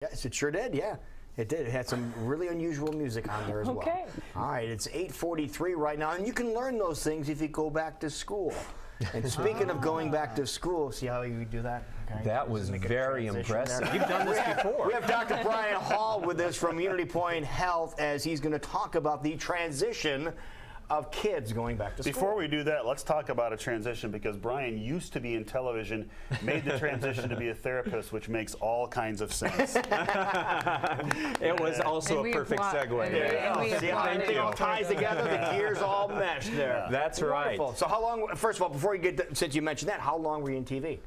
Yes, it sure did, yeah. It did. It had some really unusual music on there as well. Okay. All right, it's 8:43 right now, and you can learn those things if you go back to school. And speaking of going back to school, see how you do that? Okay. That was very impressive. There. You've done this before. We have Dr. Brian Hall with us from Unity Point Health as he's going to talk about the transition of kids going back to school. Before we do that, let's talk about a transition, because Brian used to be in television, made the transition to be a therapist, which makes all kinds of sense. It was also a perfect segue. Yeah. See how everything all ties together? The gears all mesh there. That's right. Wonderful. So how long, first of all, before you get, since you mentioned that, how long were you in TV?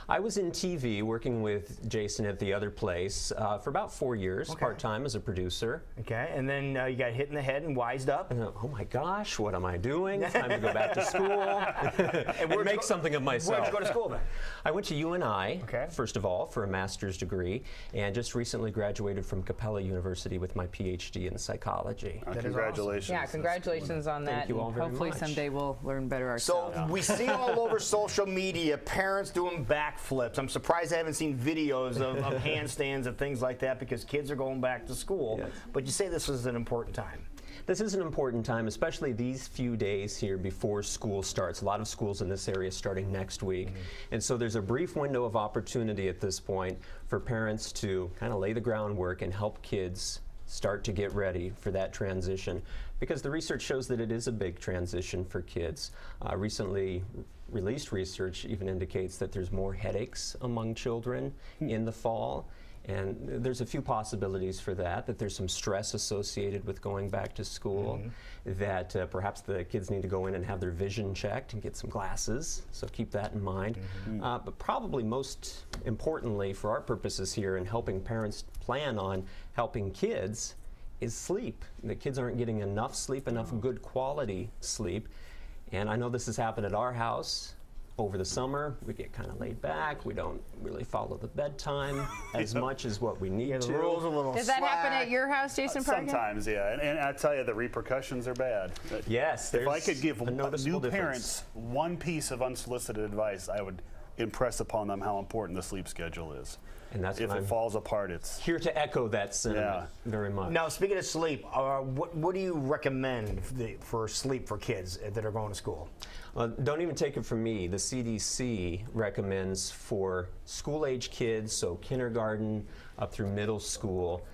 I was in TV working with Jason at the other place for about 4 years, part-time as a producer. Okay, and then you got hit in the head and wised up. And oh my gosh, what am I doing? Time to go back to school and make something of myself. Where'd you go to school then? I went to UNI, first of all, for a master's degree, and just recently graduated from Capella University with my PhD in psychology. Congratulations. Awesome. Yeah, congratulations on that. Thank you all very Hopefully much. someday we'll learn better ourselves. So we see all over social media parents doing backflips. I'm surprised I haven't seen videos of handstands and things like that, because kids are going back to school. Yes. But you say this is an important time. This is an important time, especially these few days here before school starts. A lot of schools in this area starting next week. And so there's a brief window of opportunity at this point for parents to kind of lay the groundwork and help kids start to get ready for that transition, because the research shows that it is a big transition for kids. Recently released research even indicates that there's more headaches among children in the fall. And there's a few possibilities for that, that there's some stress associated with going back to school, that perhaps the kids need to go in and have their vision checked and get some glasses, so keep that in mind. But probably most importantly for our purposes here in helping parents plan on helping kids is sleep. The kids aren't getting enough sleep, enough good quality sleep. And I know this has happened at our house. Over the summer, we get kind of laid back. We don't really follow the bedtime as much as what we need to. The rules a little Does that happen at your house, Jason Parkin? Sometimes, yeah. And I tell you, the repercussions are bad. Yes. If I could give new parents one piece of unsolicited advice, I would impress upon them how important the sleep schedule is. And that's if it falls apart, it's here to echo that sentiment very much. Now, speaking of sleep, what do you recommend for sleep for kids that are going to school? Don't even take it from me. The CDC recommends for school-age kids, so kindergarten up through middle school,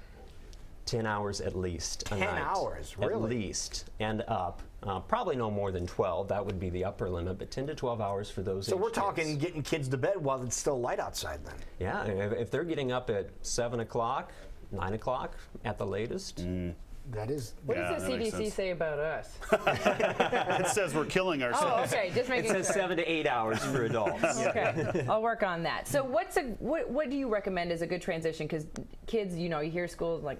10 hours at least a night. 10 hours, really? At least, and up. Probably no more than 12. That would be the upper limit, but 10 to 12 hours for those. So we're talking getting kids to bed while it's still light outside then. Yeah, if they're getting up at 7 o'clock, 9 o'clock at the latest. That is. What does the CDC say about us? It says we're killing ourselves. Oh, okay. Just making It says 7 to 8 hours for adults. Okay, I'll work on that. So what do you recommend as a good transition? Because kids, you hear school like,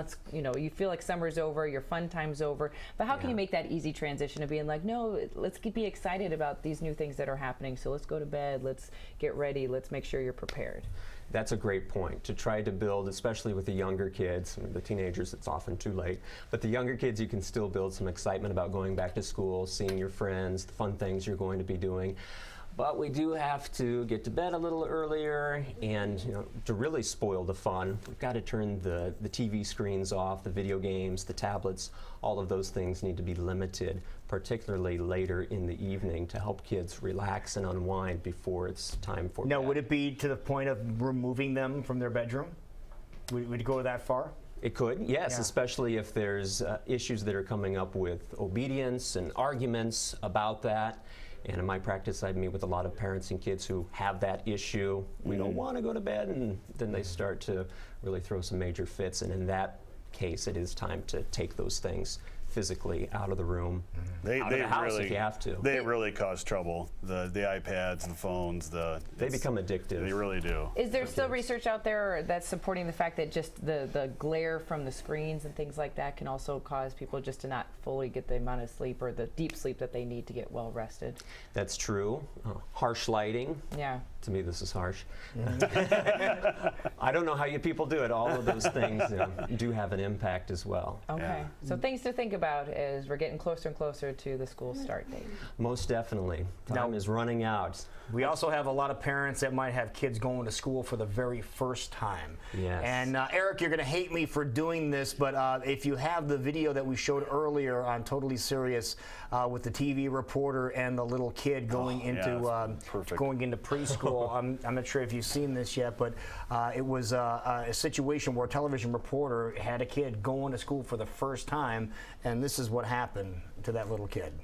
it's, you feel like summer's over, your fun time's over. But how can you make that easy transition of being like, no, let's be excited about these new things that are happening. So let's go to bed, let's get ready, let's make sure you're prepared. That's a great point, to try to build, especially with the younger kids. The teenagers, it's often too late. But the younger kids, you can still build some excitement about going back to school, seeing your friends, the fun things you're going to be doing. But we do have to get to bed a little earlier, and to really spoil the fun, we've got to turn the TV screens off, the video games, the tablets. All of those things need to be limited, particularly later in the evening, to help kids relax and unwind before it's time for bed. Now, would it be to the point of removing them from their bedroom? Would it go that far? It could, yes, especially if there's issues that are coming up with obedience and arguments about that. And in my practice, I meet with a lot of parents and kids who have that issue. We don't want to go to bed, and then they start to really throw some major fits. And in that case, it is time to take those things physically out of the room, out of the house if you have to. They really cause trouble. The iPads, the phones, they become addictive. They really do. Is there still research out there that's supporting the fact that just the glare from the screens and things like that can also cause people just to not fully get the amount of sleep or the deep sleep that they need to get well rested? That's true. Harsh lighting. Yeah. To me, this is harsh. I don't know how you people do it. All of those things do have an impact as well. Okay. So things to think about. about as we're getting closer and closer to the school start date. Most definitely. Time is running out. We also have a lot of parents that might have kids going to school for the very first time. Yes. And Eric, you're going to hate me for doing this, but if you have the video that we showed earlier on Totally Serious with the TV reporter and the little kid going into going into preschool, I'm not sure if you've seen this yet, but it was a situation where a television reporter had a kid going to school for the first time, and this is what happened to that little kid.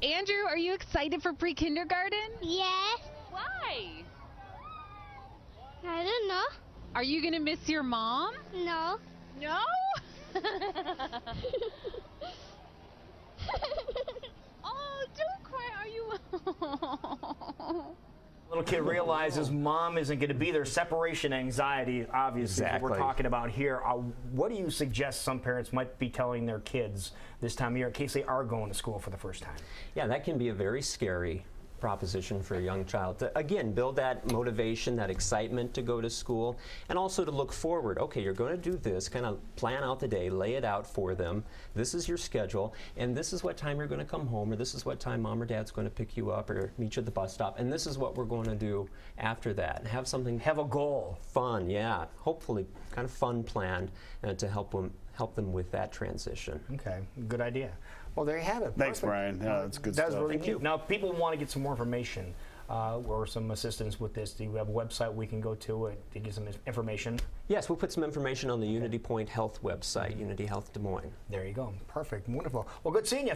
Andrew, are you excited for pre-kindergarten? Yes. Why? I don't know. Are you going to miss your mom? No. No? Oh, don't cry. Are you? Little kid realizes mom isn't going to be there. Separation anxiety, obviously, is what we're talking about here. What do you suggest some parents might be telling their kids this time of year in case they are going to school for the first time? Yeah, that can be a very scary proposition for a young child to, again, build that motivation, that excitement to go to school, and also to look forward. Okay, you're going to do this, kind of plan out the day, lay it out for them. This is your schedule, and this is what time you're going to come home, or this is what time mom or dad's going to pick you up or meet you at the bus stop, and this is what we're going to do after that. And have something, have a goal. Fun, yeah, hopefully kind of fun planned to help them with that transition. Okay, good idea. Well, there you have it. Thanks, Perfect. Brian. Yeah, that's good That's stuff. really neat. Now, if people want to get some more information or some assistance with this, do you have a website we can go to get some information? Yes, we'll put some information on the Unity Point Health website, Unity Health Des Moines. There you go. Perfect. Wonderful. Well, good seeing you.